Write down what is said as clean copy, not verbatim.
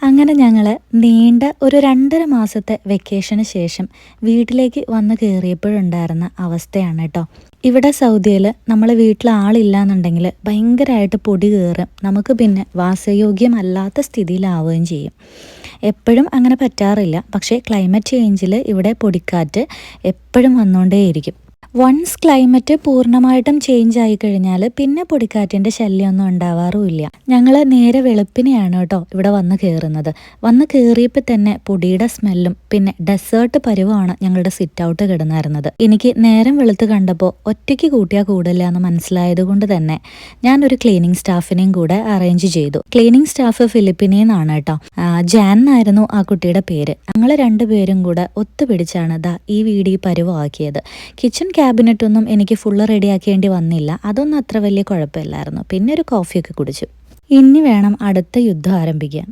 അങ്ങനെ ഞങ്ങൾ നീണ്ട ഒരു 2.5 മാസത്തെ വെക്കേഷന് ശേഷം വീട്ടിലേക്ക് വന്ന് കയറിയപ്പോഴുണ്ടായിരുന്ന അവസ്ഥയാണ് കേട്ടോ. ഇവിടെ സൗദിയിൽ നമ്മൾ വീട്ടിൽ ആളില്ലാന്നുണ്ടെങ്കിൽ ഭയങ്കരമായിട്ട് പൊടി കയറും, നമുക്ക് പിന്നെ വാസയോഗ്യമല്ലാത്ത സ്ഥിതിയിലാവുകയും ചെയ്യും. എപ്പോഴും അങ്ങനെ പറ്റാറില്ല, പക്ഷേ ക്ലൈമറ്റ് ചേഞ്ചിൽ ഇവിടെ പൊടിക്കാറ്റ് എപ്പോഴും വന്നുകൊണ്ടേയിരിക്കും. വൺസ് ക്ലൈമറ്റ് പൂർണ്ണമായിട്ടും ചേഞ്ച് ആയി കഴിഞ്ഞാൽ പിന്നെ പൊടിക്കാറ്റിൻ്റെ ശല്യമൊന്നും ഉണ്ടാവാറുമില്ല. ഞങ്ങൾ നേരെ വെളുപ്പിനെയാണ് കേട്ടോ ഇവിടെ വന്ന് കയറുന്നത്. വന്ന് കയറിയപ്പോൾ തന്നെ പൊടിയുടെ സ്മെല്ലും പിന്നെ ഡെസേർട്ട് പരുവമാണ് ഞങ്ങളുടെ സിറ്റ് ഔട്ട് കിടന്നായിരുന്നത്. എനിക്ക് നേരം വെളുത്ത് കണ്ടപ്പോൾ ഒറ്റയ്ക്ക് കൂട്ടിയാൽ കൂടില്ല എന്ന് മനസ്സിലായത് കൊണ്ട് തന്നെ ഞാനൊരു ക്ലീനിങ് സ്റ്റാഫിനെയും കൂടെ അറേഞ്ച് ചെയ്തു. ക്ലീനിങ് സ്റ്റാഫ് ഫിലിപ്പിനിന്നാണ് കേട്ടോ. ജാൻ എന്നായിരുന്നു ആ കുട്ടിയുടെ പേര്. ഞങ്ങൾ രണ്ടുപേരും കൂടെ ഒത്തുപിടിച്ചാണ് ഈ വീഡിയോ പരുവമാക്കിയത്. കിച്ചൺ ക്യാബിനറ്റൊന്നും എനിക്ക് ഫുള്ള് റെഡിയാക്കേണ്ടി വന്നില്ല, അതൊന്നും അത്ര വലിയ കുഴപ്പമില്ലായിരുന്നു. പിന്നെ ഒരു കോഫിയൊക്കെ കുടിച്ചു. ഇനി വേണം അടുത്ത യുദ്ധം ആരംഭിക്കാൻ.